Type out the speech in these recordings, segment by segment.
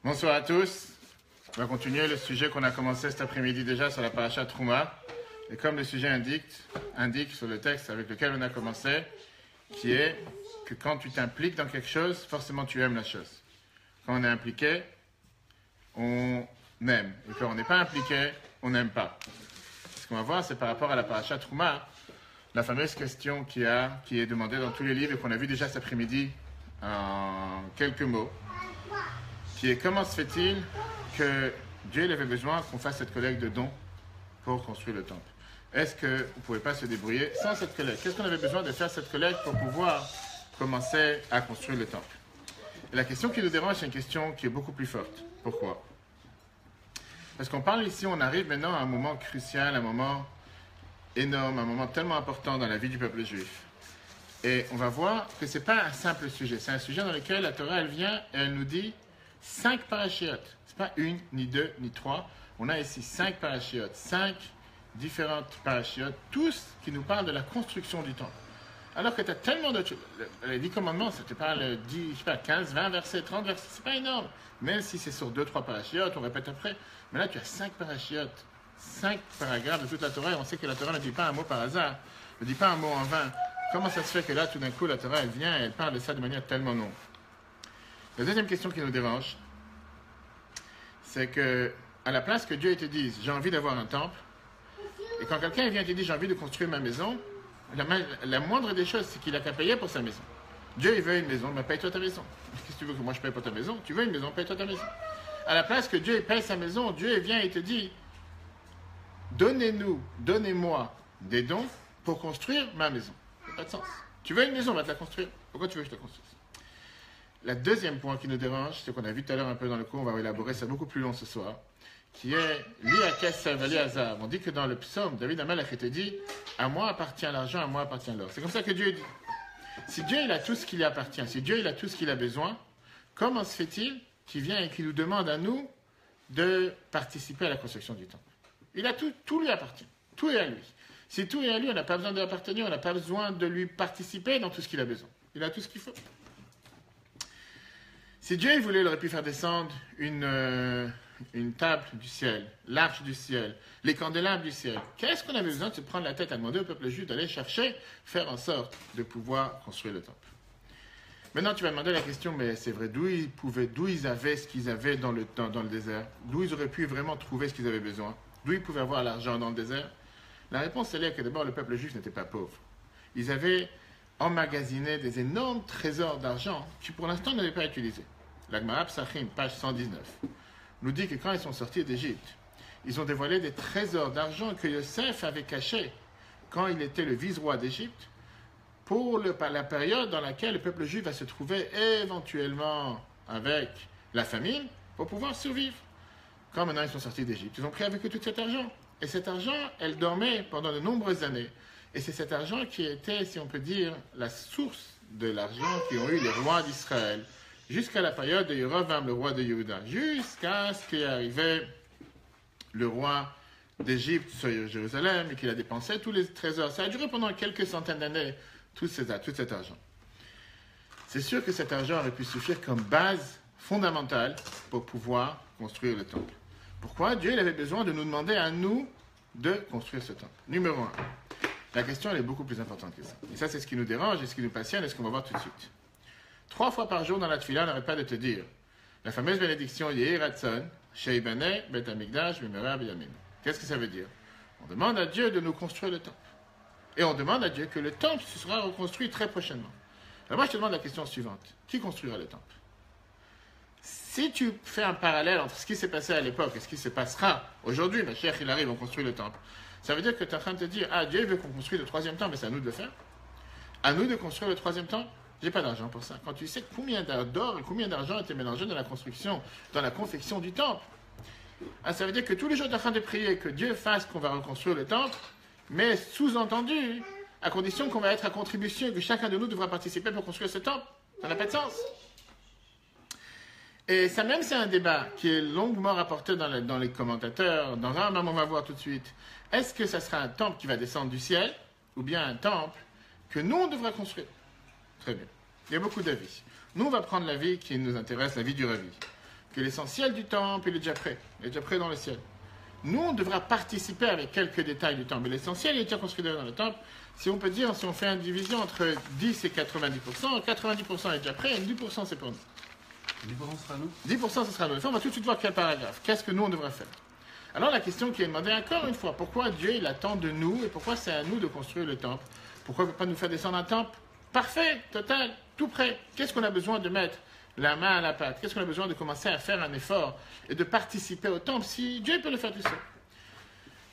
Bonsoir à tous. On va continuer le sujet qu'on a commencé cet après-midi déjà sur la paracha Trouma. Et comme le sujet indique sur le texte avec lequel on a commencé, qui est que quand tu t'impliques dans quelque chose, forcément tu aimes la chose. Quand on est impliqué, on aime. Et quand on n'est pas impliqué, on n'aime pas. Ce qu'on va voir, c'est par rapport à la paracha Trouma, la fameuse question qui est demandée dans tous les livres et qu'on a vu déjà cet après-midi en quelques mots, qui est comment se fait-il que Dieu il avait besoin qu'on fasse cette collecte de dons pour construire le temple. Est-ce qu'on ne pouvait pas se débrouiller sans cette collecte? Qu'est-ce qu'on avait besoin de faire cette collecte pour pouvoir commencer à construire le temple? Et la question qui nous dérange, c'est une question qui est beaucoup plus forte. Pourquoi? Parce qu'on parle ici, on arrive maintenant à un moment crucial, un moment énorme, un moment tellement important dans la vie du peuple juif. Et on va voir que ce n'est pas un simple sujet. C'est un sujet dans lequel la Torah, elle vient et elle nous dit 5 parachiotes. Ce n'est pas une, ni deux, ni trois. On a ici 5 parachiotes, 5 différentes parachiotes, tous qui nous parlent de la construction du temple. Alors que tu as tellement de... Les 10 commandements, ça te parle 10, je sais pas, 15, 20 versets, 30 versets, c'est pas énorme. Même si c'est sur 2-3 parachiotes, on répète après. Mais là, tu as 5 parachiotes, 5 paragraphes de toute la Torah. Et on sait que la Torah ne dit pas un mot par hasard, ne dit pas un mot en vain. Comment ça se fait que là, tout d'un coup, la Torah, elle vient et elle parle de ça de manière tellement longue? La deuxième question qui nous dérange, c'est que, à la place que Dieu te dise, j'ai envie d'avoir un temple, et quand quelqu'un vient et te dit, j'ai envie de construire ma maison, la moindre des choses, c'est qu'il a qu'à payer pour sa maison. Dieu, il veut une maison, mais paye-toi ta maison. Qu'est-ce que tu veux que moi je paye pour ta maison? Tu veux une maison, paye-toi ta maison. À la place que Dieu il paye sa maison, Dieu il vient et te dit, donnez-moi des dons pour construire ma maison. Ça n'a pas de sens. Tu veux une maison, on va te la construire. Pourquoi tu veux que je te construise? Le deuxième point qui nous dérange, c'est qu'on a vu tout à l'heure un peu dans le cours, on va élaborer ça beaucoup plus long ce soir, qui est lié à Kesser, lié à Zahav. On dit que dans le psaume, David Amalek te dit, à moi appartient l'argent, à moi appartient l'or. C'est comme ça que Dieu dit. Si Dieu il a tout ce qui lui appartient, si Dieu il a tout ce qu'il a besoin, comment se fait-il qu'il vient et qu'il nous demande à nous de participer à la construction du temple? Il a tout, tout lui appartient, tout est à lui. Si tout est à lui, on n'a pas besoin de l'appartenir, on n'a pas besoin de lui participer dans tout ce qu'il a besoin. Il a tout ce qu'il faut. Si Dieu il voulait, il aurait pu faire descendre une table du ciel, l'arche du ciel, les candélabres du ciel. Qu'est-ce qu'on avait besoin de se prendre la tête à demander au peuple juif d'aller chercher, faire en sorte de pouvoir construire le temple? Maintenant, tu vas demander la question, mais c'est vrai, d'où ils avaient ce qu'ils avaient dans le désert? D'où ils auraient pu vraiment trouver ce qu'ils avaient besoin? D'où ils pouvaient avoir l'argent dans le désert? La réponse, elle est que d'abord, le peuple juif n'était pas pauvre. Ils avaient emmagasiné des énormes trésors d'argent qui, pour l'instant, n'avaient pas utilisés. La Gemara Psachim, page 119, nous dit que quand ils sont sortis d'Égypte, ils ont dévoilé des trésors d'argent que Yosef avait cachés quand il était le vice-roi d'Égypte pour la période dans laquelle le peuple juif va se trouver éventuellement avec la famine pour pouvoir survivre. Quand maintenant ils sont sortis d'Égypte, ils ont pris avec eux tout cet argent. Et cet argent, elle dormait pendant de nombreuses années. Et c'est cet argent qui était, si on peut dire, la source de l'argent qu'ont eu les rois d'Israël jusqu'à la période de Yerovam, le roi de Yehuda, jusqu'à ce qu'est arrivé le roi d'Égypte sur Jérusalem et qu'il a dépensé tous les trésors. Ça a duré pendant quelques centaines d'années, tout cet argent. C'est sûr que cet argent aurait pu suffire comme base fondamentale pour pouvoir construire le temple. Pourquoi Dieu il avait besoin de nous demander à nous de construire ce temple? Numéro 1. La question elle est beaucoup plus importante que ça. Et ça, c'est ce qui nous dérange et ce qui nous passionne et ce qu'on va voir tout de suite. 3 fois par jour dans la tefila, on n'arrête pas de te dire la fameuse bénédiction Yehi Ratzon, Sheibane, Bet Hamikdash, Bimera, Biyamin. Qu'est-ce que ça veut dire? On demande à Dieu de nous construire le temple. Et on demande à Dieu que le temple sera reconstruit très prochainement. Alors moi, je te demande la question suivante. Qui construira le temple? Si tu fais un parallèle entre ce qui s'est passé à l'époque et ce qui se passera aujourd'hui, ma chère, il arrive, on construit le temple. Ça veut dire que tu es en train de te dire, ah, Dieu veut qu'on construise le 3e temple, mais c'est à nous de le faire. À nous de construire le 3e temple. J'ai pas d'argent pour ça. Quand tu sais combien d'or et combien d'argent a été mélangé dans la construction, dans la confection du temple, ça veut dire que tous les jours tu es en train de prier que Dieu fasse qu'on va reconstruire le temple, mais sous-entendu, à condition qu'on va être à contribution et que chacun de nous devra participer pour construire ce temple. Ça n'a pas de sens. Et ça même, c'est un débat qui est longuement rapporté dans les commentateurs. Dans un moment, on va voir tout de suite. Est-ce que ça sera un temple qui va descendre du ciel ou bien un temple que nous, on devra construire? Très bien. Il y a beaucoup d'avis. Nous, on va prendre l'avis qui nous intéresse, l'avis du Ravi. que l'essentiel du temple, il est déjà prêt. Il est déjà prêt dans le ciel. Nous, on devra participer avec quelques détails du temple. Mais l'essentiel est déjà construit dans le temple. Si on peut dire, si on fait une division entre 10 et 90%, 90% est déjà prêt et 10% c'est pour nous. 10% sera nous 10% ce sera nous. On va tout de suite voir quel paragraphe. Qu'est-ce que nous, on devrait faire? Alors la question qui est demandée encore une fois, pourquoi Dieu, il attend de nous et pourquoi c'est à nous de construire le temple? Pourquoi il ne peut pas nous faire descendre un temple parfait, total, tout prêt? Qu'est-ce qu'on a besoin de mettre la main à la pâte? Qu'est-ce qu'on a besoin de commencer à faire un effort et de participer au temple si Dieu peut le faire tout seul?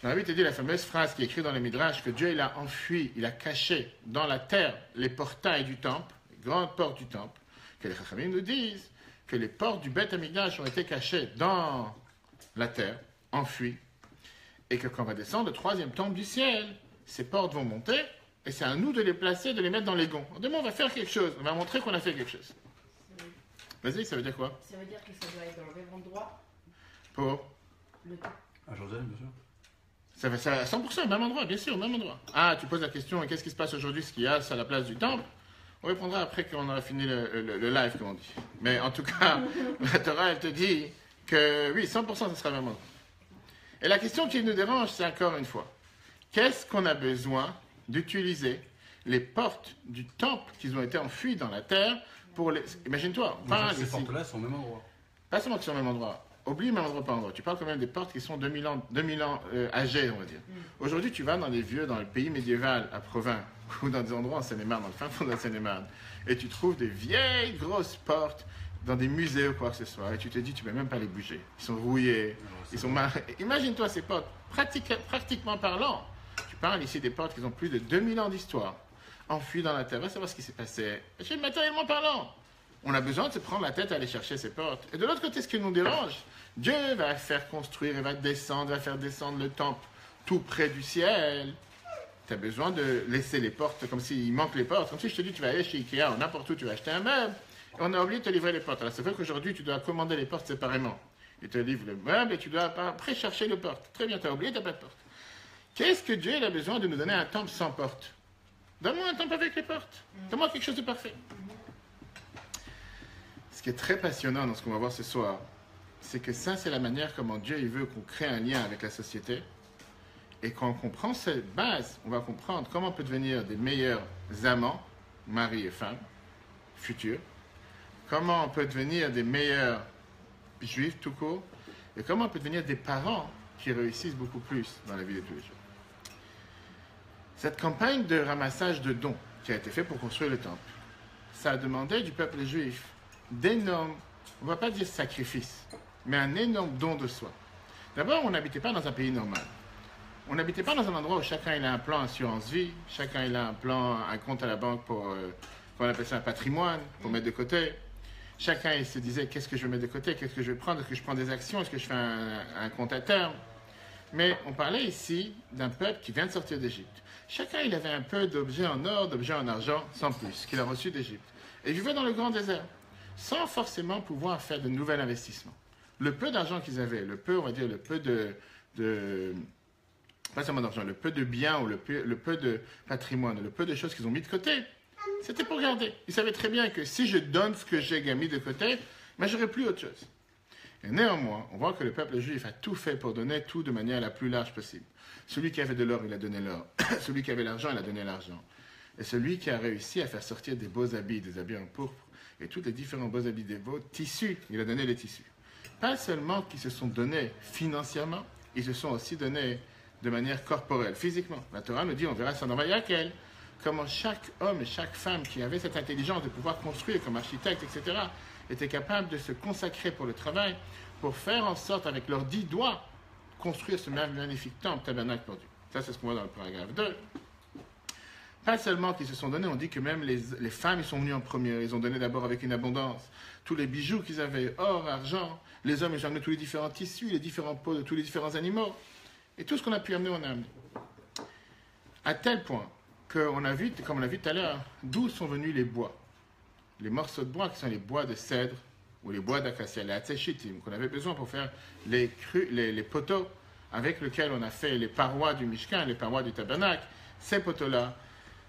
Dans la Bible, il dit la fameuse phrase qui est écrite dans les Midrash que Dieu il a enfui, il a caché dans la terre les portails du temple, les grandes portes du temple, que les Chachamim nous disent que les portes du Beth Amikdash ont été cachées dans la terre, enfuies, et que quand on va descendre le troisième temple du ciel, ces portes vont monter, et c'est à nous de les placer, de les mettre dans les gonds. Demain, on va faire quelque chose, on va montrer qu'on a fait quelque chose. Vas-y, ça veut dire quoi? Ça veut dire que ça doit être dans le même endroit Pour le temps. À Joseph, bien sûr. Ça va à 100%, au même endroit, bien sûr, au même endroit. Ah, tu poses la question, qu'est-ce qui se passe aujourd'hui, ce qu'il y a à la place du temple? On répondra après qu'on aura fini le live, comme on dit. Mais en tout cas, la Torah, elle te dit que oui, 100%, ce sera le même endroit. Et la question qui nous dérange, c'est encore une fois, qu'est-ce qu'on a besoin d'utiliser les portes du temple qui ont été enfuies dans la terre pour les... Imagine-toi, Ces portes-là sont au même endroit. pas seulement qu'ils sont au même endroit. Oublie même endroit par endroit. Tu parles quand même des portes qui sont 2000 ans âgées, on va dire. Aujourd'hui, tu vas dans le pays médiéval, à Provins, ou dans des endroits en Seine-et-Marne, dans le fin fond de la Seine-et-Marne, et tu trouves des vieilles grosses portes dans des musées ou quoi que ce soit, et tu te dis, tu ne peux même pas les bouger. Ils sont rouillés, ils sont mal... Imagine-toi ces portes, pratiquement parlant. Tu parles ici des portes qui ont plus de 2000 ans d'histoire, enfuies dans la terre. Va savoir ce qui s'est passé. Matériellement parlant. On a besoin de se prendre la tête à aller chercher ces portes. Et de l'autre côté, ce qui nous dérange, Dieu va faire construire et va faire descendre le temple tout près du ciel. Tu as besoin de laisser les portes comme s'il manque les portes. Comme si je te dis, tu vas aller chez Ikea ou n'importe où, tu vas acheter un meuble. Et on a oublié de te livrer les portes. Alors c'est vrai qu'aujourd'hui, tu dois commander les portes séparément. Ils te livrent le meuble et tu dois après chercher les portes. Très bien, tu as oublié, tu n'as pas de porte. Qu'est-ce que Dieu a besoin de nous donner un temple sans porte? Donne-moi un temple avec les portes. Donne-moi quelque chose de parfait. Ce qui est très passionnant dans ce qu'on va voir ce soir, c'est que ça, c'est la manière comment Dieu il veut qu'on crée un lien avec la société. Et quand on comprend cette base, on va comprendre comment on peut devenir des meilleurs amants, mari et femme, futurs. Comment on peut devenir des meilleurs juifs tout court. Et comment on peut devenir des parents qui réussissent beaucoup plus dans la vie de tous les jours. Cette campagne de ramassage de dons qui a été faite pour construire le temple, ça a demandé du peuple juif d'énormes, on ne va pas dire sacrifices, mais un énorme don de soi. D'abord, on n'habitait pas dans un pays normal. On n'habitait pas dans un endroit où chacun il a un plan assurance vie, chacun il a un plan, un compte à la banque pour, on appelle ça un patrimoine, pour mettre de côté. Chacun il se disait qu'est-ce que je vais mettre de côté, qu'est-ce que je vais prendre, est-ce que je prends des actions, est-ce que je fais un compte à terme. Mais on parlait ici d'un peuple qui vient de sortir d'Égypte. Chacun il avait un peu d'objets en or, d'objets en argent, sans plus, qu'il a reçu d'Égypte. Et vivait dans le grand désert, sans forcément pouvoir faire de nouvel investissement. Le peu d'argent qu'ils avaient, le peu, on va dire, le peu pas seulement d'argent, le peu de biens ou le peu de patrimoine, le peu de choses qu'ils ont mis de côté, c'était pour garder. Ils savaient très bien que si je donne ce que j'ai mis de côté, mais j'aurai plus autre chose. Et néanmoins, on voit que le peuple juif a tout fait pour donner tout de manière la plus large possible. Celui qui avait de l'or, il a donné l'or. Celui qui avait l'argent, il a donné l'argent. Et celui qui a réussi à faire sortir des beaux habits, des habits en pourpre, et tous les différents beaux habits des beaux tissus, il a donné les tissus. Pas seulement qu'ils se sont donnés financièrement, ils se sont aussi donnés de manière corporelle, physiquement. La Torah nous dit, on verra ça dans Vayakel, comment chaque homme et chaque femme qui avait cette intelligence de pouvoir construire comme architecte, etc., était capable de se consacrer pour le travail, pour faire en sorte, avec leurs 10 doigts, construire ce magnifique temple, tabernacle pour Dieu. Ça, c'est ce qu'on voit dans le paragraphe 2. Pas seulement qu'ils se sont donnés, on dit que même les femmes, ils sont venus en premier. Ils ont donné d'abord avec une abondance. Tous les bijoux qu'ils avaient, or, argent. Les hommes, ils ont amené tous les différents tissus, les différents peaux de tous les différents animaux. Et tout ce qu'on a pu amener, on a amené. À tel point qu'on a vu, comme on l'a vu tout à l'heure, d'où sont venus les bois. Les morceaux de bois qui sont les bois de cèdre ou les bois d'acacia, les atseshitim, qu'on avait besoin pour faire les poteaux avec lesquels on a fait les parois du Mishkan, les parois du tabernacle. Ces poteaux-là,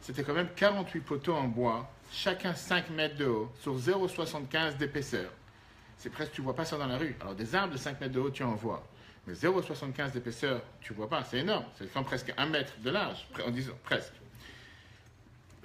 c'était quand même 48 poteaux en bois, chacun 5 mètres de haut, sur 0,75 d'épaisseur. c'est presque, tu ne vois pas ça dans la rue. Alors des arbres de 5 mètres de haut, tu en vois. Mais 0,75 d'épaisseur, tu ne vois pas, c'est énorme. C'est comme presque 1 mètre de large, en disant presque.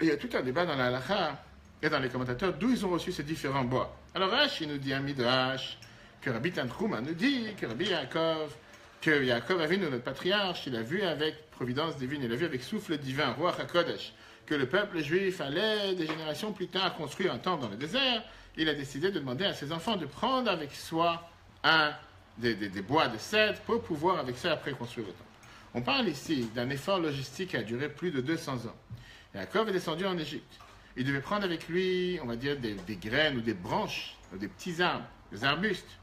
Et il y a tout un débat dans la halakha et dans les commentateurs d'où ils ont reçu ces différents bois. Alors Rashi nous dit un midrash, que Rabbi Tanchuma nous dit, que Rabbi Yaakov, que Yaakov Avinu, notre patriarche, il a vu avec providence divine, il a vu avec souffle divin, Ruach HaKodesh, que le peuple juif allait des générations plus tard construire un temple dans le désert. Il a décidé de demander à ses enfants de prendre avec soi des bois de cèdre pour pouvoir avec ça après construire le temple. On parle ici d'un effort logistique qui a duré plus de 200 ans. Yaakov est descendu en Égypte. Il devait prendre avec lui, on va dire, des graines ou des branches, ou des petits arbres, des arbustes,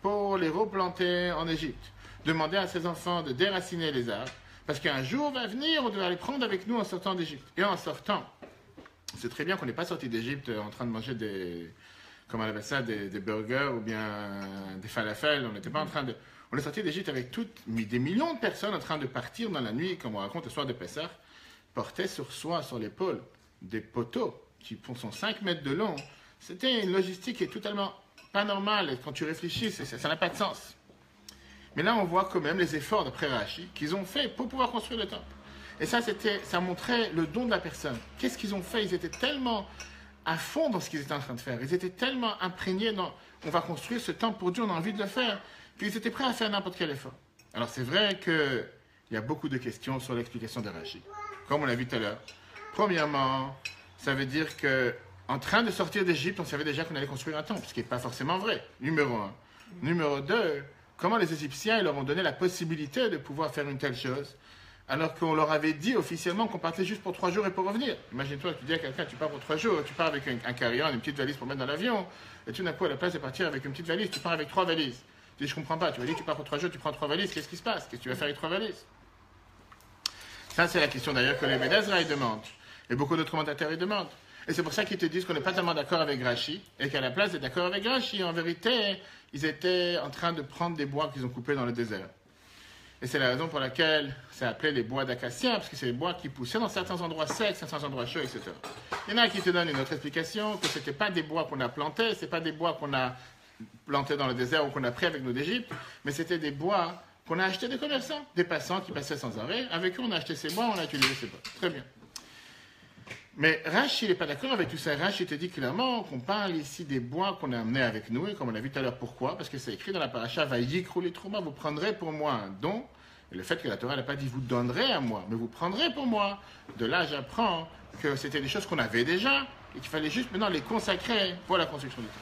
pour les replanter en Égypte. Demander à ses enfants de déraciner les arbres, parce qu'un jour va venir, on devra les prendre avec nous en sortant d'Égypte. Et en sortant, c'est très bien qu'on n'est pas sorti d'Égypte en train de manger des burgers ou bien des falafels. On n'était pas en train de... On est sorti d'Égypte avec des millions de personnes en train de partir dans la nuit, comme on raconte le soir de Pessah, portaient sur soi, sur l'épaule, des poteaux qui sont 5 mètres de long. C'était une logistique qui est totalement pas normale. Et quand tu réfléchis, ça n'a pas de sens. Mais là, on voit quand même les efforts, d'après Rashi, qu'ils ont fait pour pouvoir construire le temple. Et ça montrait le don de la personne. Qu'est-ce qu'ils ont fait? Ils étaient tellement à fond dans ce qu'ils étaient en train de faire. Ils étaient tellement imprégnés dans « on va construire ce temple pour Dieu, on a envie de le faire », qu'ils étaient prêts à faire n'importe quel effort. Alors c'est vrai qu'il y a beaucoup de questions sur l'explication de Rashi. Comme on l'a vu tout à l'heure. Premièrement, ça veut dire qu'en train de sortir d'Égypte, on savait déjà qu'on allait construire un temple, ce qui n'est pas forcément vrai. Numéro 1. Numéro 2, comment les Égyptiens leur ont donné la possibilité de pouvoir faire une telle chose alors qu'on leur avait dit officiellement qu'on partait juste pour 3 jours et pour revenir. Imagine-toi, tu dis à quelqu'un, tu pars pour 3 jours, tu pars avec un carry-on, une petite valise pour mettre dans l'avion, et tout d'un coup, à la place de partir avec une petite valise, tu pars avec 3 valises. Tu dis, je comprends pas, tu vas dire, tu pars pour 3 jours, tu prends 3 valises, qu'est-ce qui se passe? Qu'est-ce que tu vas faire avec 3 valises? Ça, c'est la question d'ailleurs que les Bédezra demandent, et beaucoup d'autres commentateurs ils demandent. Et c'est pour ça qu'ils te disent qu'on n'est pas tellement d'accord avec Rashi, et qu'à la place d'être d'accord avec Rashi, en vérité, ils étaient en train de prendre des bois qu'ils ont coupés dans le désert. Et c'est la raison pour laquelle c'est appelé les bois d'acacia, parce que c'est les bois qui poussaient dans certains endroits secs, certains endroits chauds, etc. Il y en a qui te donnent une autre explication, que ce n'était pas des bois qu'on a plantés, ce n'est pas des bois qu'on a plantés dans le désert ou qu'on a pris avec nous d'Égypte, mais c'était des bois qu'on a achetés des commerçants, des passants qui passaient sans arrêt. Avec eux, on a acheté ces bois, on a utilisé ces bois. Très bien. Mais Rashi, il n'est pas d'accord avec tout ça. Rashi te dit clairement qu'on parle ici des bois qu'on a amenés avec nous, et comme on l'a vu tout à l'heure, pourquoi? Parce que c'est écrit dans la paracha, Vayikru les Trouma, vous prendrez pour moi un don. Et le fait que la Torah n'a pas dit vous donnerez à moi, mais vous prendrez pour moi. De là, j'apprends que c'était des choses qu'on avait déjà, et qu'il fallait juste maintenant les consacrer pour la construction du temple.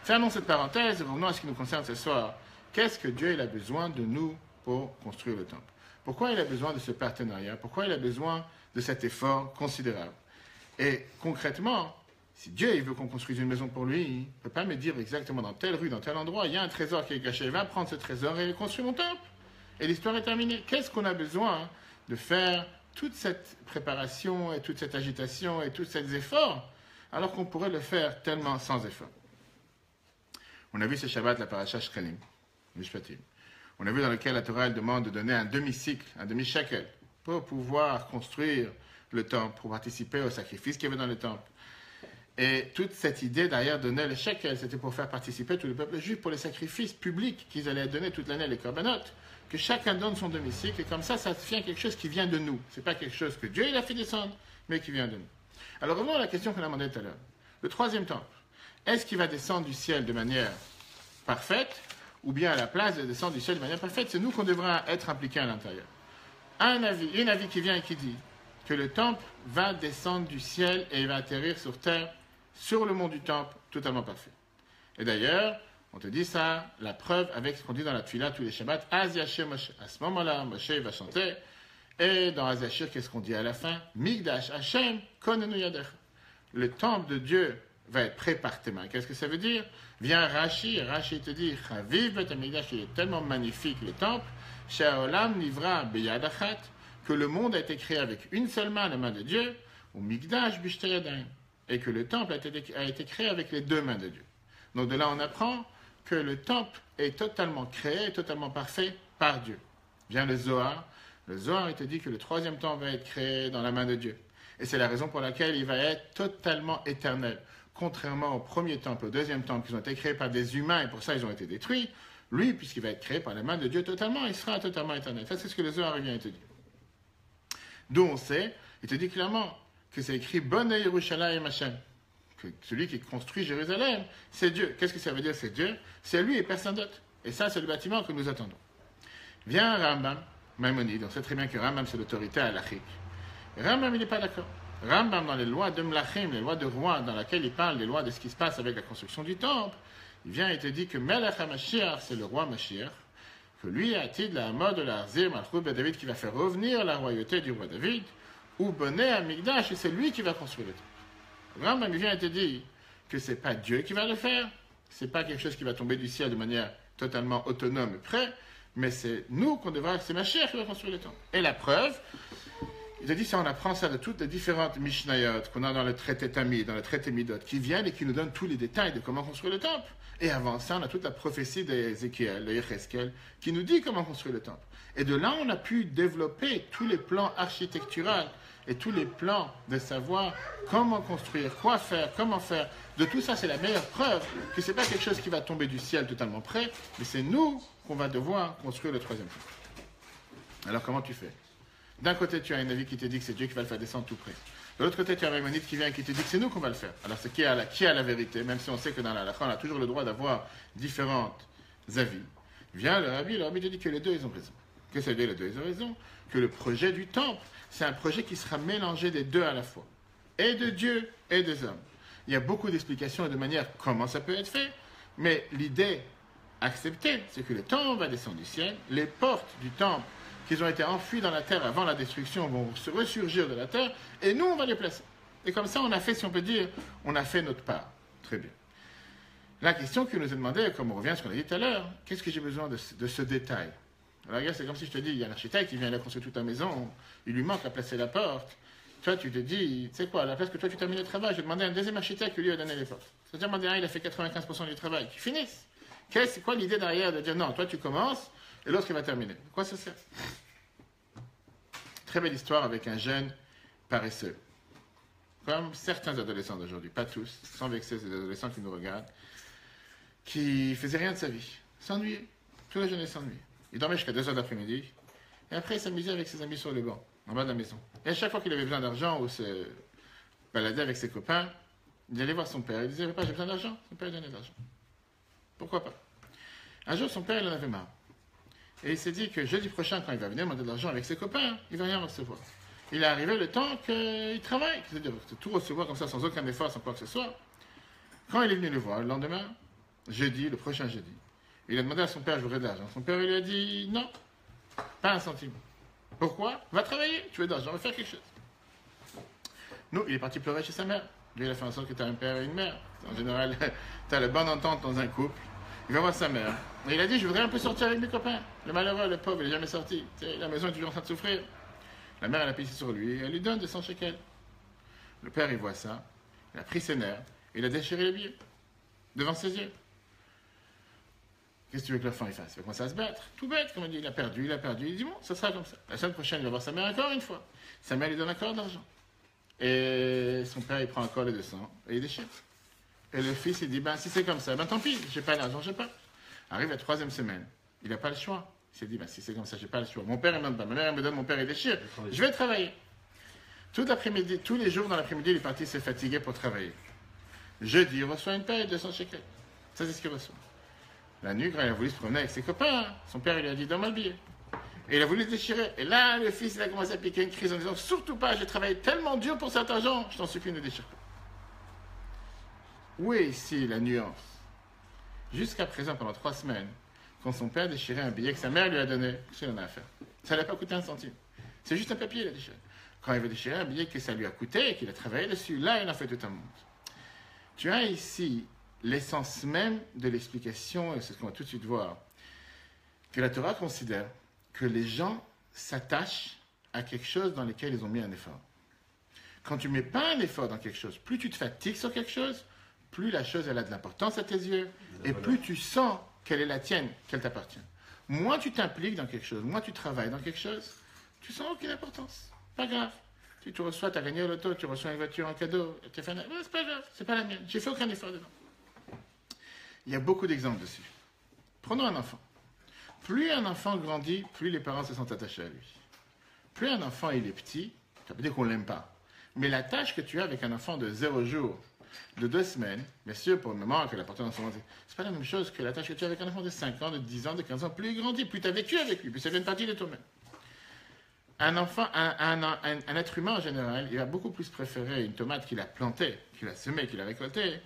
Fermons cette parenthèse et revenons à ce qui nous concerne ce soir. Qu'est-ce que Dieu il a besoin de nous pour construire le temple? Pourquoi il a besoin de ce partenariat? Pourquoi il a besoin de cet effort considérable? Et concrètement, si Dieu il veut qu'on construise une maison pour lui, il ne peut pas me dire exactement dans telle rue, dans tel endroit, il y a un trésor qui est caché, va prendre ce trésor et construire mon temple. Et l'histoire est terminée. Qu'est-ce qu'on a besoin de faire toute cette préparation et toute cette agitation et tous ces efforts alors qu'on pourrait le faire tellement sans effort? On a vu ce Shabbat la paracha Shkelim, Mishpatim. On a vu dans lequel la Torah elle demande de donner un demi-cycle, un demi-shekel, pour pouvoir construire le temple, pour participer au sacrifice qu'il y avait dans le temple. Et toute cette idée derrière donner le shekel, c'était pour faire participer tout le peuple juif pour les sacrifices publics qu'ils allaient donner toute l'année, les korbanot, que chacun donne son demi-cycle, et comme ça devient quelque chose qui vient de nous. Ce n'est pas quelque chose que Dieu il a fait descendre, mais qui vient de nous. Alors revenons à la question qu'on a demandée tout à l'heure. Le troisième temple, est-ce qu'il va descendre du ciel de manière parfaite, ou bien à la place de descendre du ciel de manière parfaite, c'est nous qu'on devra être impliqués à l'intérieur. Un avis qui vient et qui dit que le temple va descendre du ciel et il va atterrir sur terre, sur le mont du temple, totalement parfait. Et d'ailleurs, on te dit ça, la preuve avec ce qu'on dit dans la Tfila tous les Shabbats, Az Yashem Moshe. À ce moment-là, Moshe va chanter, et dans Az Yashir, qu'est-ce qu'on dit à la fin? Migdash Hashem Konenu Yadech. Le temple de Dieu va être prêt par tes mains. Qu'est-ce que ça veut dire? Vient Rashi te dit, Chaviv Bet Hamikdash, il est tellement magnifique le temple, She'olam Nivra Beyad Achat, que le monde a été créé avec une seule main, la main de Dieu, ou Migdash B'Shtei Yadayim, et que le temple a été créé avec les 2 mains de Dieu. Donc de là, on apprend que le temple est totalement créé, totalement parfait par Dieu. Vient le Zohar. Le Zohar, il te dit que le 3e temple va être créé dans la main de Dieu. Et c'est la raison pour laquelle il va être totalement éternel. contrairement au premier temple, au deuxième temple, qui ont été créés par des humains et pour ça ils ont été détruits, lui, puisqu'il va être créé par les mains de Dieu totalement, il sera totalement éternel. Ça, c'est ce que le Zohar vient te dire. D'où on sait, il te dit clairement que c'est écrit Bonne Yerushalayim Hashem, que celui qui construit Jérusalem, c'est Dieu. Qu'est-ce que ça veut dire, c'est Dieu? C'est lui et personne d'autre. Et ça, c'est le bâtiment que nous attendons. Vient Rambam, Maïmonide, on sait très bien que Rambam, c'est l'autorité halachique. Rambam, il n'est pas d'accord. Rambam, dans les lois de Mlachim, les lois de roi, dans lesquelles il parle des lois de ce qui se passe avec la construction du temple, il vient et te dit que Melech HaMashiach, c'est le roi Mashiach, que lui a-t-il la mode de l'Arzir, Malchut Ben David, qui va faire revenir la royauté du roi David, ou Boné Amigdash, et c'est lui qui va construire le temple. Rambam vient et te dit que c'est pas Dieu qui va le faire, c'est pas quelque chose qui va tomber du ciel de manière totalement autonome et prêt, mais c'est nous qu'on devra, c'est Mashiach qui va construire le temple. Et la preuve, il a dit ça, on apprend ça de toutes les différentes Mishnayot qu'on a dans le traité Tamid, dans le traité Midot, qui viennent et qui nous donnent tous les détails de comment construire le temple. Et avant ça, on a toute la prophétie d'Ézéchiel, de Yecheskel, qui nous dit comment construire le temple. Et de là, on a pu développer tous les plans architecturaux et tous les plans de savoir comment construire, quoi faire, comment faire. De tout ça, c'est la meilleure preuve que ce n'est pas quelque chose qui va tomber du ciel totalement prêt, mais c'est nous qu'on va devoir construire le troisième temple. Alors, comment tu fais? D'un côté, tu as un avis qui te dit que c'est Dieu qui va le faire descendre tout près. De l'autre côté, tu as un Maïmonide qui vient et qui te dit que c'est nous qu'on va le faire. Alors, c'est qui a la vérité, même si on sait que dans la halakha, on a toujours le droit d'avoir différents avis. Vient le rabbi te dit que les deux, ils ont raison. Que c'est les deux, ils ont raison. Que le projet du temple, c'est un projet qui sera mélangé des deux à la fois. Et de Dieu et des hommes. Il y a beaucoup d'explications et de manières comment ça peut être fait, mais l'idée acceptée, c'est que le temple va descendre du ciel, les portes du temple qui ont été enfouis dans la terre avant la destruction vont se ressurgir de la terre, et nous, on va les placer. Et comme ça, on a fait, si on peut dire, on a fait notre part. Très bien. La question que nous a demandé, comme on revient à ce qu'on a dit tout à l'heure, qu'est-ce que j'ai besoin de ce détail? Alors, regarde, c'est comme si je te dis, il y a un architecte qui vient de construire toute ta maison, il lui manque à placer la porte. Toi, tu te dis, tu sais quoi, à la place que toi, tu termines le travail, je vais demander à un deuxième architecte qui lui a donné les portes. C'est-à-dire, demander à un, il a fait 95% du travail, qu'il finisse. C'est quoi l'idée derrière de dire, non, toi, tu commences, et l'autre, il va terminer? De quoi ça sert? Très belle histoire avec un jeune paresseux. Comme certains adolescents d'aujourd'hui, pas tous, sans vexer ces adolescents qui nous regardent, qui faisaient rien de sa vie, s'ennuyaient. Tous les jeunes s'ennuyaient. Il dormait jusqu'à 2h d'après-midi, et après, il s'amusait avec ses amis sur le banc, en bas de la maison. Et à chaque fois qu'il avait besoin d'argent ou se baladait avec ses copains, il allait voir son père. Il disait, papa, j'ai besoin d'argent. Son père lui donnait de l'argent. Pourquoi pas? Un jour, son père, il en avait marre. Et il s'est dit que jeudi prochain, quand il va venir demander de l'argent avec ses copains, il va rien recevoir. Il est arrivé le temps qu'il travaille, c'est-à-dire tout recevoir comme ça, sans aucun effort, sans quoi que ce soit. Quand il est venu le voir, le lendemain, le prochain jeudi, il a demandé à son père, je voudrais de l'argent. Son père, il lui a dit, non, pas un centime. Pourquoi? Va travailler, tu veux de l'argent, va faire quelque chose. Nous, il est parti pleurer chez sa mère. Lui, il a fait en sorte que tu as un père et une mère. En général, tu as la bonne entente dans un couple. Il va voir sa mère. Et il a dit, je voudrais un peu sortir avec mes copains. Le malheureux, le pauvre, il n'est jamais sorti. Tu sais, la maison est toujours en train de souffrir. La mère, elle a pissé sur lui. Elle lui donne 200 shekels. Le père, il voit ça. Il a pris ses nerfs. Il a déchiré les billets. Devant ses yeux. Qu'est-ce que tu veux que l'enfant il fasse? Il va commencer à se battre. Tout bête, comme on dit. Il a perdu. Il dit, bon, ça sera comme ça. La semaine prochaine, il va voir sa mère encore une fois. Sa mère lui donne encore de l'argent. Et son père, il prend encore les 200. Et il déchire. Et le fils, il dit, ben, si c'est comme ça, ben tant pis, j'ai pas l'argent, j'ai pas. Arrive la 3e semaine, il n'a pas le choix. Il s'est dit, ben, si c'est comme ça, j'ai pas le choix. Mon père, il m'en donne, ma mère, elle me donne, mon père, il déchire. Je vais travailler. Tout l'après-midi, tous les jours dans l'après-midi, il est parti se fatiguer pour travailler. Jeudi, il reçoit une paye de 200 shekels. Ça, c'est ce qu'il reçoit. La nuit, quand il a voulu se promener avec ses copains, son père, il lui a dit, donne-moi le billet. Et il a voulu se déchirer. Et là, le fils, il a commencé à piquer une crise en disant, surtout pas, j'ai travaillé tellement dur pour cet argent, je t'en supplie, ne déchire pas. Où est ici la nuance? Jusqu'à présent, pendant 3 semaines, quand son père déchirait un billet que sa mère lui a donné, qu'est-ce qu'il en a à faire? Ça ne l'a pas coûté un centime. C'est juste un papier, il a déchiré. Quand il veut déchirer un billet que ça lui a coûté et qu'il a travaillé dessus, là, il en fait tout un monde. Tu as ici l'essence même de l'explication, et c'est ce qu'on va tout de suite voir, que la Torah considère que les gens s'attachent à quelque chose dans lequel ils ont mis un effort. Quand tu ne mets pas un effort dans quelque chose, plus tu te fatigues sur quelque chose, plus la chose elle a de l'importance à tes yeux, et plus tu sens qu'elle est la tienne, qu'elle t'appartient. Moins tu t'impliques dans quelque chose, moins tu travailles dans quelque chose, tu sens aucune importance. Pas grave. Si tu reçois, tu as gagné au loto, tu reçois une voiture en cadeau, tu as fait c'est pas grave, c'est pas la mienne, j'ai fait aucun effort dedans. Il y a beaucoup d'exemples dessus. Prenons un enfant. Plus un enfant grandit, plus les parents se sont attachés à lui. Plus un enfant il est petit, ça veut dire qu'on ne l'aime pas. Mais la tâche que tu as avec un enfant de 0 jours, de 2 semaines, bien sûr, pour le moment, que la portée dans son monde, c'est pas la même chose que la tâche que tu as avec un enfant de 5 ans, de 10 ans, de 15 ans. Plus il grandit, plus tu as vécu avec lui, plus ça fait une partie de toi-même. Un enfant, un être humain en général, il va beaucoup plus préférer une tomate qu'il a plantée, qu'il a semée, qu'il a récoltée,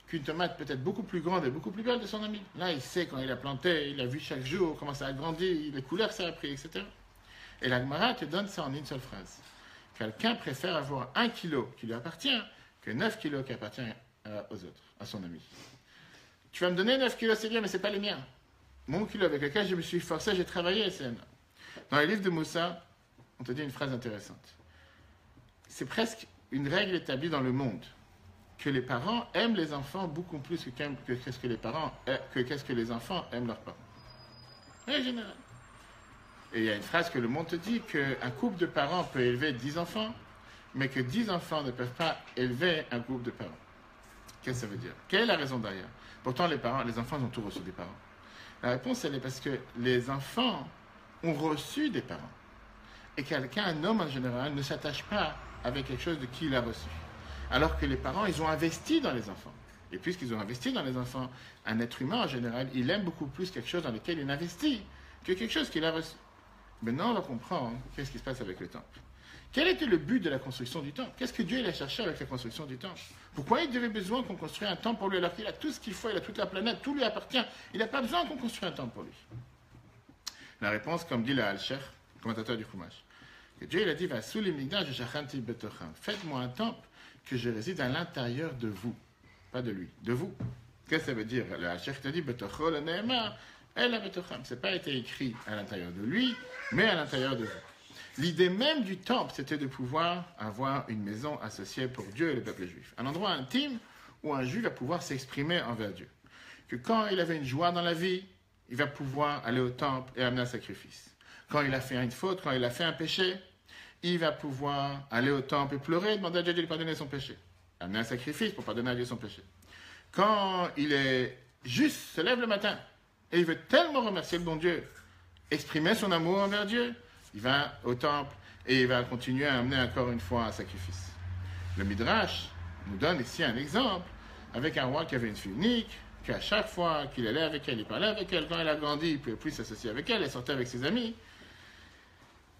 qu'une tomate peut-être beaucoup plus grande et beaucoup plus belle de son ami. Là, il sait quand il a planté, il a vu chaque jour comment ça a grandi, les couleurs que ça a pris, etc. Et la Gemara te donne ça en une seule phrase. Quelqu'un préfère avoir 1 kilo qui lui appartient que 9 kilos qui appartient aux autres, à son ami. Tu vas me donner 9 kilos, c'est bien, mais ce n'est pas les miens. Mon kilo avec lequel je me suis forcé, j'ai travaillé, c'est dans les livres de Moussa, on te dit une phrase intéressante. C'est presque une règle établie dans le monde que les parents aiment les enfants beaucoup plus que qu'est-ce que les enfants aiment leurs parents. En général. Et il y a une phrase que le monde te dit qu'un couple de parents peut élever 10 enfants, mais que 10 enfants ne peuvent pas élever un groupe de parents. Qu'est-ce que ça veut dire? Quelle est la raison derrière? Pourtant, les enfants ont tout reçu des parents. La réponse, elle est parce que les enfants ont reçu des parents. Et un homme en général, ne s'attache pas avec quelque chose de qui il a reçu. Alors que les parents, ils ont investi dans les enfants. Et puisqu'ils ont investi dans les enfants, un être humain en général, il aime beaucoup plus quelque chose dans lequel il investit que quelque chose qu'il a reçu. Maintenant, on va comprendre qu'est-ce qui se passe avec le temple. Quel était le but de la construction du temple? Qu'est-ce que Dieu il a cherché avec la construction du temple? Pourquoi il avait besoin qu'on construise un temple pour lui alors qu'il a tout ce qu'il faut, il a toute la planète, tout lui appartient. Il n'a pas besoin qu'on construise un temple pour lui. La réponse, comme dit le Al-Sheikh, commentateur du Chumash, que Dieu il a dit faites-moi un temple que je réside à l'intérieur de vous, pas de lui, de vous. Qu'est-ce que ça veut dire? Le Al-Sheikh t'a dit c'est pas été écrit à l'intérieur de lui, mais à l'intérieur de vous. L'idée même du temple, c'était de pouvoir avoir une maison associée pour Dieu et le peuple juif. Un endroit intime où un juif va pouvoir s'exprimer envers Dieu. Que quand il avait une joie dans la vie, il va pouvoir aller au temple et amener un sacrifice. Quand il a fait une faute, quand il a fait un péché, il va pouvoir aller au temple et pleurer, demander à Dieu de lui pardonner son péché. Amener un sacrifice pour pardonner à Dieu son péché. Quand il est juste, se lève le matin, et il veut tellement remercier le bon Dieu, exprimer son amour envers Dieu, il va au temple et il va continuer à amener encore une fois un sacrifice. Le Midrash nous donne ici un exemple avec un roi qui avait une fille unique, qu'à chaque fois qu'il allait avec elle, il parlait avec elle. Quand elle a grandi, il ne pouvait plus s'associer avec elle, elle sortait avec ses amis.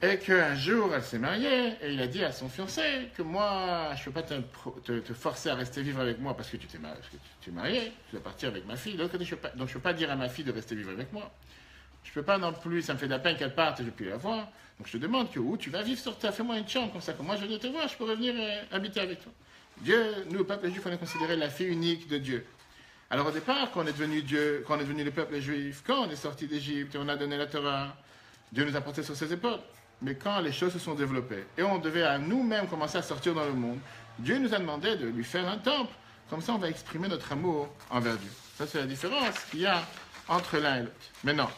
Et qu'un jour, elle s'est mariée et il a dit à son fiancé que moi, je ne peux pas te forcer à rester vivre avec moi parce que tu t'es marié, tu es marié, tu dois partir avec ma fille. De l'autre côté, donc je ne peux pas dire à ma fille de rester vivre avec moi. Je ne peux pas non plus, ça me fait de la peine qu'elle parte et je ne peux plus la voir. Donc je te demande que où tu vas vivre sur terre, fais-moi une chambre comme ça, comme moi je viens te voir, je pourrais venir habiter avec toi. Dieu, nous, le peuple juif, on est considéré la fille unique de Dieu. Alors au départ, quand on est devenu Dieu, quand on est devenu le peuple juif, quand on est sorti d'Égypte et on a donné la Torah, Dieu nous a porté sur ses épaules. Mais quand les choses se sont développées et on devait à nous-mêmes commencer à sortir dans le monde, Dieu nous a demandé de lui faire un temple. Comme ça, on va exprimer notre amour envers Dieu. Ça, c'est la différence qu'il y a entre l'un et l'autre. Maintenant,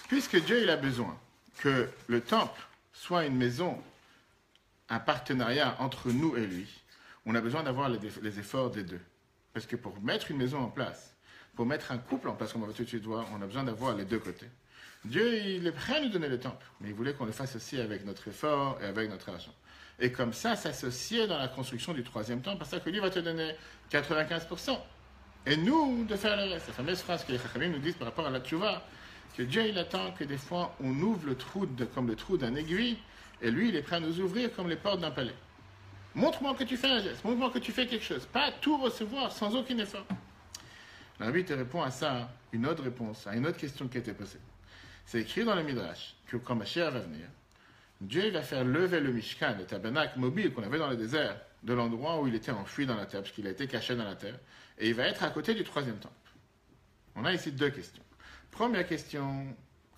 puisque Dieu il a besoin que le temple soit une maison, un partenariat entre nous et lui, on a besoin d'avoir les efforts des deux. Parce que pour mettre une maison en place, pour mettre un couple en place, comme on va tout de suite voir, on a besoin d'avoir les deux côtés. Dieu, il est prêt à nous donner le temple, mais il voulait qu'on le fasse aussi avec notre effort et avec notre argent. Et comme ça, s'associer dans la construction du troisième temple, parce que lui va te donner 95%. Et nous, de faire le reste. La fameuse phrase que les Chachamim nous disent par rapport à la tchouva, que Dieu, il attend que des fois, on ouvre le trou comme le trou d'un aiguille, et lui, il est prêt à nous ouvrir comme les portes d'un palais. Montre-moi que tu fais un geste, montre-moi que tu fais quelque chose. Pas tout recevoir sans aucun effort. La Rabbi te répond à ça, une autre réponse, à une autre question qui a été posée. C'est écrit dans le Midrash que quand Mashiach va venir, Dieu il va faire lever le Mishkan, le tabernacle mobile qu'on avait dans le désert, de l'endroit où il était enfoui dans la terre, parce qu'il a été caché dans la terre, et il va être à côté du troisième temple. On a ici deux questions. Première question,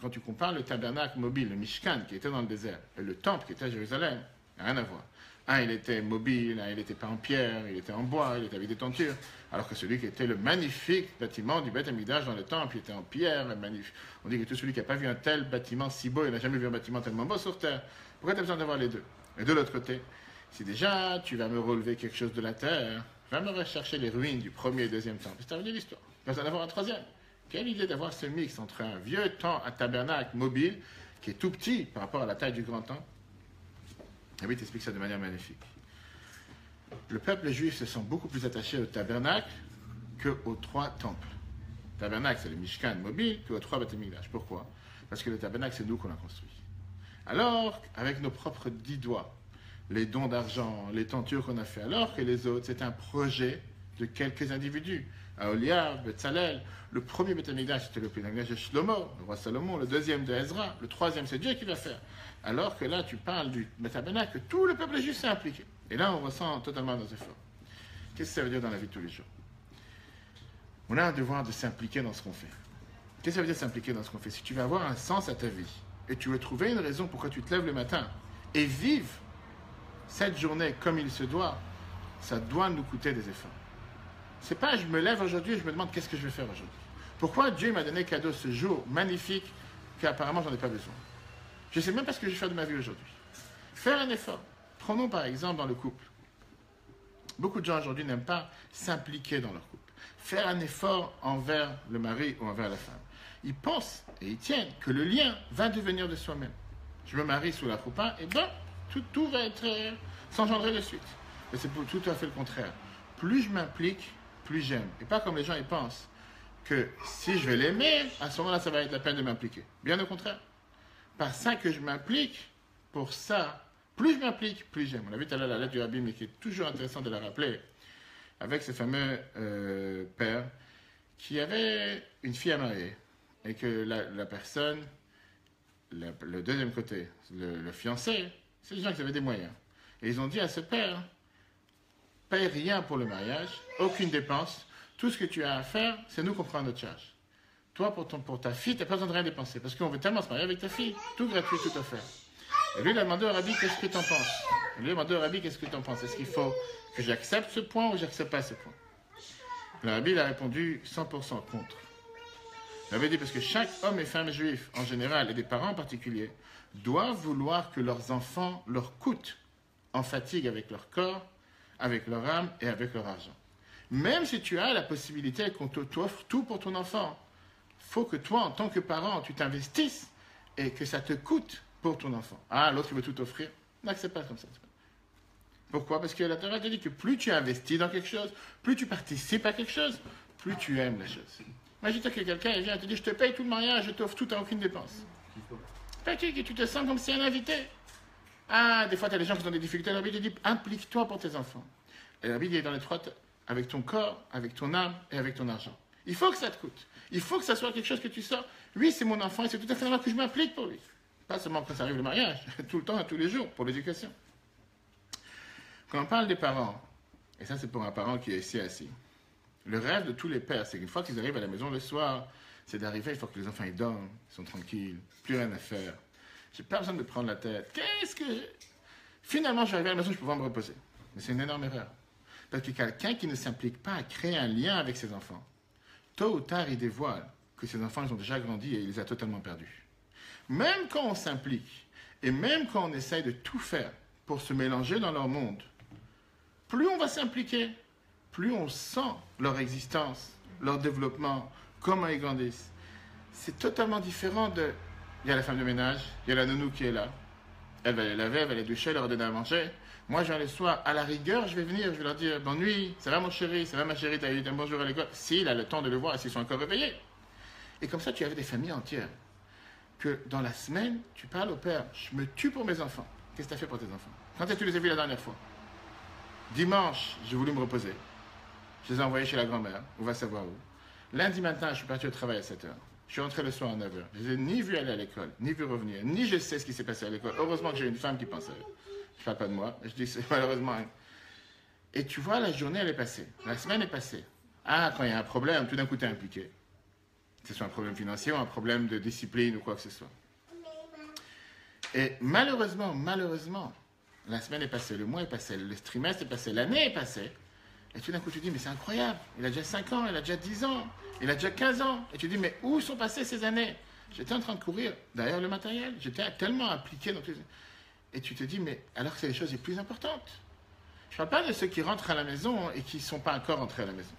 quand tu compares le tabernacle mobile, le Mishkan qui était dans le désert, et le temple qui était à Jérusalem, il n'y a rien à voir. Un, il était mobile, un, il n'était pas en pierre, il était en bois, il était avec des tentures. Alors que celui qui était le magnifique bâtiment du Beth Amikdash dans le temple, il était en pierre, magnifique. On dit que tout celui qui n'a pas vu un tel bâtiment si beau, il n'a jamais vu un bâtiment tellement beau sur terre. Pourquoi tu as besoin d'avoir les deux? Et de l'autre côté, si déjà tu vas me relever quelque chose de la terre, va me rechercher les ruines du premier et deuxième temple. C'est terminé l'histoire. Il va en avoir un troisième. Quelle idée d'avoir ce mix entre un vieux temple, un tabernacle mobile, qui est tout petit par rapport à la taille du grand temple. Et oui, t'expliques ça de manière magnifique. Le peuple juif se sent beaucoup plus attaché au tabernacle qu'aux 3 temples. Le tabernacle, c'est le Mishkan mobile, qu'aux 3 Beth Mikdash. Pourquoi? Parce que le tabernacle, c'est nous qu'on l'a construit. Alors, avec nos propres 10 doigts, les dons d'argent, les tentures qu'on a fait, alors que les autres, c'est un projet de quelques individus. Aholiab, Betzalel, le premier Beth Mikdash, c'était le Beth Mikdash de Shlomo, le roi Salomon, le deuxième de Ezra, le troisième, c'est Dieu qui va faire. Alors que là, tu parles du tabernacle, que tout le peuple juif s'est impliqué. Et là, on ressent totalement nos efforts. Qu'est-ce que ça veut dire dans la vie de tous les jours? On a un devoir de s'impliquer dans ce qu'on fait. Qu'est-ce que ça veut dire s'impliquer dans ce qu'on fait? Si tu veux avoir un sens à ta vie, et tu veux trouver une raison pourquoi tu te lèves le matin, et vivre cette journée comme il se doit, ça doit nous coûter des efforts. C'est pas je me lève aujourd'hui et je me demande qu'est-ce que je vais faire aujourd'hui. Pourquoi Dieu m'a donné cadeau ce jour magnifique qu'apparemment j'en ai pas besoin. Je ne sais même pas ce que je vais faire de ma vie aujourd'hui. Faire un effort. Prenons par exemple dans le couple. Beaucoup de gens aujourd'hui n'aiment pas s'impliquer dans leur couple. Faire un effort envers le mari ou envers la femme. Ils pensent et ils tiennent que le lien va devenir de soi-même. Je me marie sous la choupa, et bien tout va être s'engendrer de suite. Mais c'est tout à fait le contraire. Plus je m'implique, plus j'aime. Et pas comme les gens ils pensent que si je vais l'aimer, à ce moment-là, ça va être la peine de m'impliquer. Bien au contraire. Par ça que je m'implique, pour ça, plus je m'implique, plus j'aime. On a vu tout à l'heure la lettre du Rabbi, mais qui est toujours intéressant de la rappeler, avec ce fameux père qui avait une fille à marier, et que la personne, le deuxième côté, le fiancé, c'est des gens qui avaient des moyens. Et ils ont dit à ce père, paye rien pour le mariage, aucune dépense, tout ce que tu as à faire, c'est nous qu'on prend notre charge. Toi, pour ta fille, tu n'as pas besoin de rien dépenser, parce qu'on veut tellement se marier avec ta fille, tout gratuit, tout offert. Et lui, il a demandé au Rabbi, qu'est-ce que tu en penses? Il lui a demandé au Rabbi, qu'est-ce que tu en penses? Est-ce qu'il faut que j'accepte ce point ou j'accepte pas ce point? Le Rabbi, il a répondu 100% contre. Il avait dit, parce que chaque homme et femme juif, en général, et des parents en particulier, doivent vouloir que leurs enfants leur coûtent en fatigue avec leur corps, avec leur âme et avec leur argent. Même si tu as la possibilité qu'on t'offre tout pour ton enfant, il faut que toi, en tant que parent, tu t'investisses et que ça te coûte pour ton enfant. Ah, l'autre, il veut tout offrir. Non, c'est pas comme ça. Pourquoi? Parce que la Torah te dit que plus tu investis dans quelque chose, plus tu participes à quelque chose, plus tu aimes la chose. Imagine-toi que quelqu'un vient et te dit, je te paye tout le mariage, je t'offre tout, tu n'as aucune dépense. Tu te sens comme si un invité. Ah, des fois, tu as des gens qui ont des difficultés. Le Rabbi te dit, implique-toi pour tes enfants. Et le Rabbi dit, dans les 3, avec ton corps, avec ton âme et avec ton argent. Il faut que ça te coûte. Il faut que ça soit quelque chose que tu sors. Lui, c'est mon enfant et c'est tout à fait normal que je m'implique pour lui. Pas seulement quand ça arrive le mariage, tout le temps, tous les jours, pour l'éducation. Quand on parle des parents, et ça c'est pour un parent qui est ici assis, le rêve de tous les pères, c'est qu'une fois qu'ils arrivent à la maison le soir, c'est d'arriver, il faut que les enfants ils dorment, ils sont tranquilles, plus rien à faire. J'ai pas besoin de me prendre la tête. Qu'est-ce que j'ai? Finalement, je suis arrivé à la maison, je peux pouvoir me reposer. Mais c'est une énorme erreur. Parce que quelqu'un qui ne s'implique pas à créer un lien avec ses enfants, tôt ou tard, il dévoile que ses enfants ils ont déjà grandi et il les a totalement perdus. Même quand on s'implique, et même quand on essaye de tout faire pour se mélanger dans leur monde, plus on va s'impliquer, plus on sent leur existence, leur développement, comment ils grandissent. C'est totalement différent de... Il y a la femme de ménage, il y a la nounou qui est là. Elle va les laver, elle va les doucher, elle leur donner à manger. Moi, je viens le soir, à la rigueur, je vais venir, je vais leur dire, bonne nuit, ça va mon chéri, ça va ma chérie, t'as eu un bonjour à l'école. S'il a le temps de le voir et s'ils sont encore réveillés. Et comme ça, tu avais des familles entières. Que dans la semaine, tu parles au père, je me tue pour mes enfants. Qu'est-ce que tu as fait pour tes enfants? Quand est-ce que tu les as vus la dernière fois? Dimanche, j'ai voulu me reposer. Je les ai envoyés chez la grand-mère, on va savoir où. Lundi matin, je suis parti au travail à 7h. Je suis rentré le soir à 9h. Je les ai ni vus aller à l'école, ni vus revenir, ni je sais ce qui s'est passé à l'école. Heureusement que j'ai une femme qui pense à eux. Je ne parle pas de moi. Je dis, c'est malheureusement... Et tu vois, la journée, elle est passée. La semaine est passée. Ah, quand il y a un problème, tout d'un coup, tu es impliqué. Que ce soit un problème financier ou un problème de discipline ou quoi que ce soit. Et malheureusement, la semaine est passée, le mois est passé, le trimestre est passé, l'année est passée. Et tout d'un coup, tu dis, mais c'est incroyable. Il a déjà 5 ans, il a déjà 10 ans, il a déjà 15 ans. Et tu dis, mais où sont passées ces années? J'étais en train de courir derrière le matériel. J'étais tellement impliqué dans tout ça. Et tu te dis, mais alors que c'est les choses les plus importantes. Je ne parle pas de ceux qui rentrent à la maison et qui ne sont pas encore rentrés à la maison.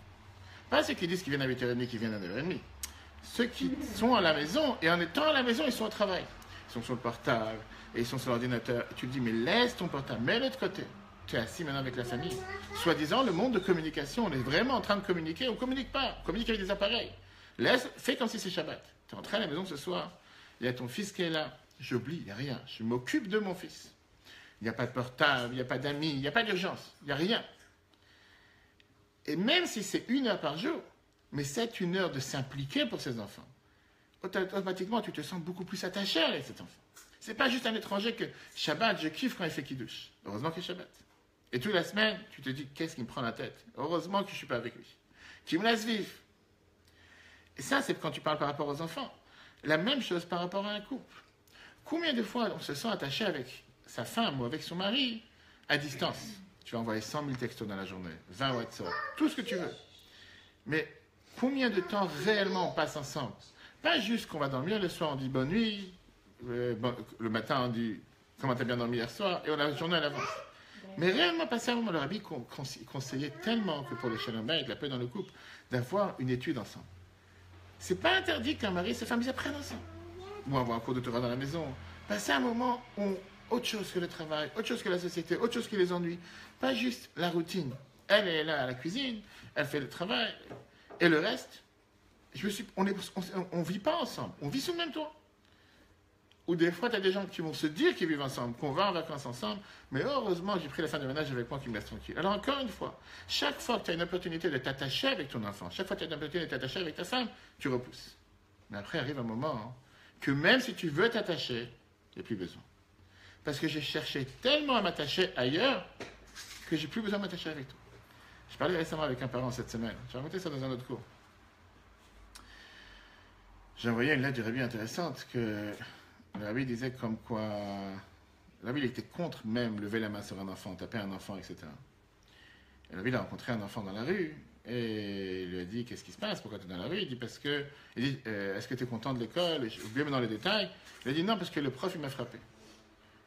Pas ceux qui disent qu'ils viennent à 8h30, qu'ils viennent à 9h30. Ceux qui sont à la maison, et en étant à la maison, ils sont au travail. Ils sont sur le portable, et ils sont sur l'ordinateur. Et tu te dis, mais laisse ton portable, mets-le de côté. Tu es assis maintenant avec la famille. Soi-disant, le monde de communication, on est vraiment en train de communiquer, on ne communique pas. On communique avec des appareils. Fais comme si c'est Shabbat. Tu es rentré à la maison ce soir, il y a ton fils qui est là. J'oublie, il n'y a rien. Je m'occupe de mon fils. Il n'y a pas de portable, il n'y a pas d'amis, il n'y a pas d'urgence, il n'y a rien. Et même si c'est 1 heure par jour, mais c'est 1 heure de s'impliquer pour ces enfants, automatiquement, tu te sens beaucoup plus attaché avec cet enfant. C'est pas juste un étranger que Shabbat, je kiffe quand il fait Kiddush. Heureusement qu'il est Shabbat. Et toute la semaine, tu te dis, qu'est-ce qui me prend la tête? Heureusement que je ne suis pas avec lui. Qui me laisse vivre. Et ça, c'est quand tu parles par rapport aux enfants. La même chose par rapport à un couple. Combien de fois on se sent attaché avec sa femme ou avec son mari à distance? Tu vas envoyer 100 000 textos dans la journée, 20 WhatsApp, tout ce que tu veux. Mais combien de temps réellement on passe ensemble? Pas juste qu'on va dormir, le soir on dit bonne nuit, le matin on dit comment t'as bien dormi hier soir, et on a la journée à l'avance. Mais réellement passer un moment, le rabbi conseillait tellement que pour le shalom bayit, la paix dans le couple, d'avoir une étude ensemble. C'est pas interdit qu'un mari et sa femme ils apprennent ensemble. Ou avoir un cours de Torah dans la maison. Passer un moment où autre chose que le travail, autre chose que la société, autre chose qui les ennuie. Pas juste la routine. Elle est là à la cuisine, elle fait le travail, et le reste, on vit pas ensemble, on vit sous le même toit. Ou des fois, tu as des gens qui vont se dire qu'ils vivent ensemble, qu'on va en vacances ensemble, mais heureusement, j'ai pris la femme de ménage avec moi qui me laisse tranquille. Alors encore une fois, chaque fois que tu as une opportunité de t'attacher avec ton enfant, chaque fois que tu as une opportunité de t'attacher avec ta femme, tu repousses. Mais après arrive un moment que même si tu veux t'attacher, il n'y a plus besoin. Parce que j'ai cherché tellement à m'attacher ailleurs que j'ai plus besoin de m'attacher avec toi. Je parlais récemment avec un parent cette semaine. J'ai raconté ça dans un autre cours. J'ai envoyé une lettre du rabbi intéressante que le rabbi disait comme quoi... Le rabbi il était contre même lever la main sur un enfant, taper un enfant, etc. Et le rabbi il a rencontré un enfant dans la rue et il lui a dit qu'est-ce qui se passe, pourquoi tu es dans la rue? Il dit parce que... Il dit est-ce que tu es content de l'école? J'ai oublié dans les détails. Il a dit non parce que le prof il m'a frappé.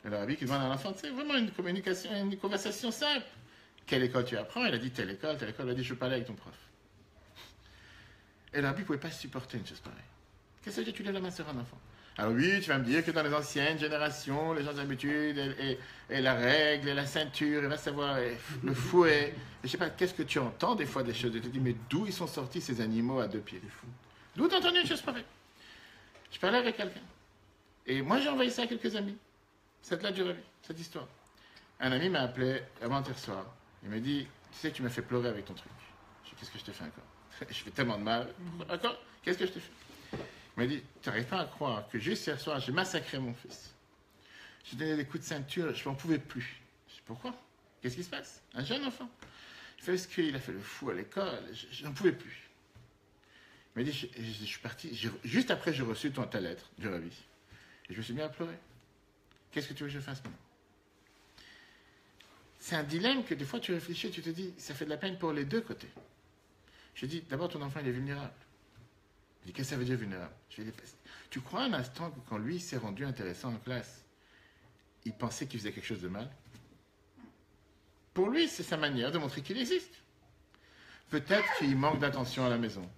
Et le rabbi qui demande à l'enfant, c'est vraiment une communication, une conversation simple. Quelle école tu apprends? Il a dit telle école, telle école. Il a dit je veux parler avec ton prof. Et le rabbi ne pouvait pas supporter une chose pareille. Qu'est-ce que ça veut dire tu lèves la main sur un enfant? Alors oui, tu vas me dire que dans les anciennes générations, les gens d'habitude, et la règle, et la ceinture, il va savoir, et le fouet. Et je ne sais pas, qu'est-ce que tu entends des fois des choses? Tu te dis, mais d'où ils sont sortis ces animaux à 2 pieds? D'où t'as entendu une chose pareille? Je parlais avec quelqu'un. Et moi j'ai envoyé ça à quelques amis. Cette lettre du rabbi, cette histoire. Un ami m'a appelé avant-hier soir. Il m'a dit, tu sais que tu m'as fait pleurer avec ton truc. Je dis, qu'est-ce que je t'ai fait encore? Je fais tellement de mal. D'accord? Qu'est-ce que je t'ai fait? Il m'a dit, tu n'arrives pas à croire que juste hier soir, j'ai massacré mon fils. J'ai donné des coups de ceinture, je n'en pouvais plus. Je dis, pourquoi? Qu'est-ce qui se passe? Un jeune enfant. Il fait ce qu'il a fait le fou à l'école, je n'en pouvais plus. Il m'a dit, je suis parti, juste après j'ai reçu ta lettre du rabbi. Et je me suis mis à pleurer. Qu'est-ce que tu veux que je fasse maintenant? C'est un dilemme que des fois tu réfléchis, tu te dis, ça fait de la peine pour les deux côtés. Je dis, d'abord ton enfant il est vulnérable. Je dis, qu'est-ce que ça veut dire vulnérable? Tu crois un instant que quand lui s'est rendu intéressant en classe, il pensait qu'il faisait quelque chose de mal? Pour lui, c'est sa manière de montrer qu'il existe. Peut-être qu'il manque d'attention à la maison.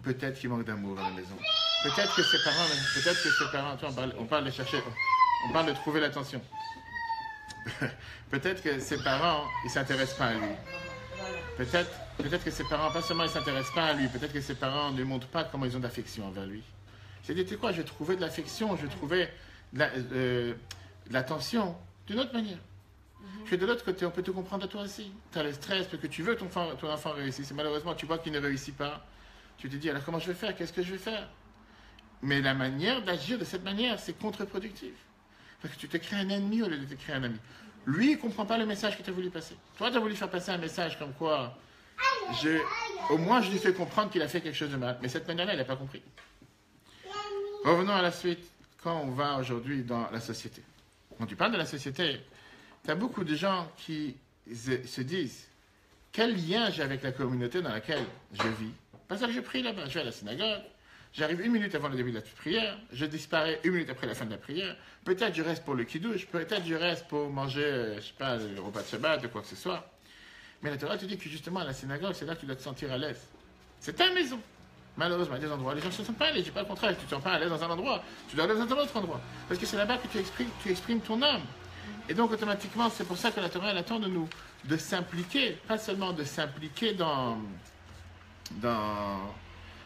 Peut-être qu'il manque d'amour à la maison. Peut-être que ses parents, tu vois, on parle de chercher, on parle de trouver l'attention. Peut-être que ses parents, ils ne s'intéressent pas à lui. Peut-être que ses parents, pas seulement ils ne s'intéressent pas à lui, peut-être que ses parents ne montrent pas comment ils ont d'affection envers lui. J'ai dit, tu sais quoi, je vais trouver de l'affection, je vais trouver de l'attention d'une autre manière. Je suis de l'autre côté, on peut te comprendre à toi aussi. Tu as le stress parce que tu veux que ton enfant réussisse. Et malheureusement, tu vois qu'il ne réussit pas. Tu te dis, alors comment je vais faire? Qu'est-ce que je vais faire? Mais la manière d'agir de cette manière, c'est contre-productif. Parce que tu te crées un ennemi au lieu de te créer un ami. Lui, il ne comprend pas le message que tu as voulu passer. Toi, tu as voulu faire passer un message comme quoi, au moins je lui fais comprendre qu'il a fait quelque chose de mal. Mais cette manière-là, il n'a pas compris. Revenons à la suite, quand on va aujourd'hui dans la société. Quand tu parles de la société, tu as beaucoup de gens qui se disent, quel lien j'ai avec la communauté dans laquelle je vis? Parce que je prie là-bas, je vais à la synagogue, J'arrive 1 minute avant le début de la prière, je disparais 1 minute après la fin de la prière. Peut-être je reste pour le kiddush, peut-être je reste pour manger, je sais pas, le repas de Shabbat ou quoi que ce soit. Mais la Torah te dit que justement à la synagogue, c'est là que tu dois te sentir à l'aise. C'est ta maison. Malheureusement, il y a des endroits, les gens ne se sentent pas à l'aise. Je dis pas le contraire, tu ne te sens pas à l'aise dans un endroit, tu dois aller dans un autre endroit. Parce que c'est là-bas que tu exprimes ton âme. Et donc automatiquement, c'est pour ça que la Torah elle attend de nous de s'impliquer, pas seulement de s'impliquer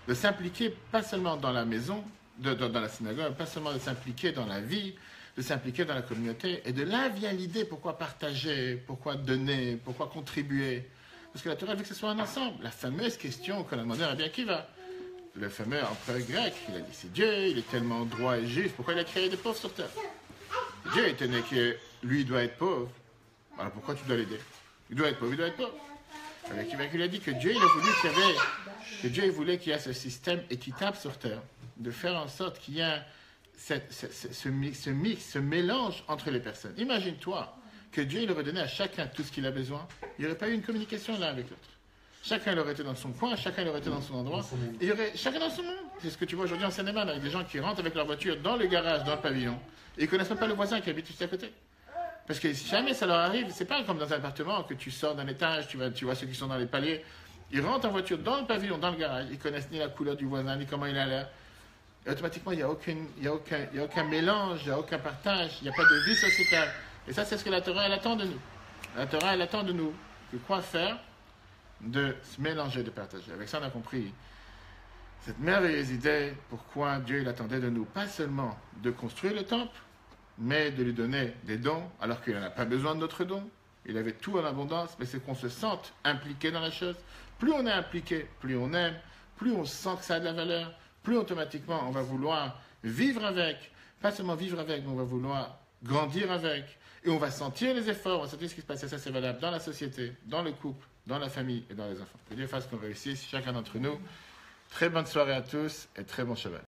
de s'impliquer pas seulement dans la maison, dans la synagogue, pas seulement de s'impliquer dans la vie, de s'impliquer dans la communauté. Et de là vient l'idée pourquoi partager, pourquoi donner, pourquoi contribuer. Parce que la Torah veut que ce soit un ensemble. La fameuse question qu'on a demandé à Rabbi Akiva. Le fameux empereur grec, il a dit c'est Dieu, il est tellement droit et juste, pourquoi il a créé des pauvres sur terre? Dieu étant donné que lui doit être pauvre, alors pourquoi tu dois l'aider? Il doit être pauvre, il doit être pauvre. Rabbi Akiva il a dit que Dieu il a voulu que Dieu voulait qu'il y ait ce système équitable sur terre, de faire en sorte qu'il y ait ce mix, ce mélange entre les personnes. Imagine-toi que Dieu il aurait donné à chacun tout ce qu'il a besoin, il n'y aurait pas eu une communication l'un avec l'autre. Chacun il aurait été dans son coin, chacun il aurait été dans son endroit, et il y aurait chacun dans son monde. C'est ce que tu vois aujourd'hui en Seine-et-Marne, avec des gens qui rentrent avec leur voiture dans le garage, dans le pavillon, et ils ne connaissent même pas le voisin qui habite juste à côté. Parce que si jamais ça leur arrive, c'est pas comme dans un appartement que tu sors d'un étage, tu vois ceux qui sont dans les paliers, ils rentrent en voiture dans le pavillon, dans le garage, ils connaissent ni la couleur du voisin, ni comment il a l'air. Et automatiquement, il n'y a aucun mélange, il n'y a aucun partage, il n'y a pas de vie sociétale. Et ça, c'est ce que la Torah, elle attend de nous. La Torah, elle attend de nous. De quoi faire? De se mélanger, de partager. Avec ça, on a compris cette merveilleuse idée, pourquoi Dieu, il attendait de nous, pas seulement de construire le temple, mais de lui donner des dons, alors qu'il n'en a pas besoin d'autres dons. Il avait tout en abondance, mais c'est qu'on se sente impliqué dans la chose. Plus on est impliqué, plus on aime, plus on sent que ça a de la valeur, plus automatiquement on va vouloir vivre avec, pas seulement vivre avec, mais on va vouloir grandir avec, et on va sentir les efforts, on va sentir ce qui se passe, et ça c'est valable dans la société, dans le couple, dans la famille et dans les enfants. Que Dieu fasse qu'on réussisse, chacun d'entre nous. Très bonne soirée à tous et très bon Shabbat.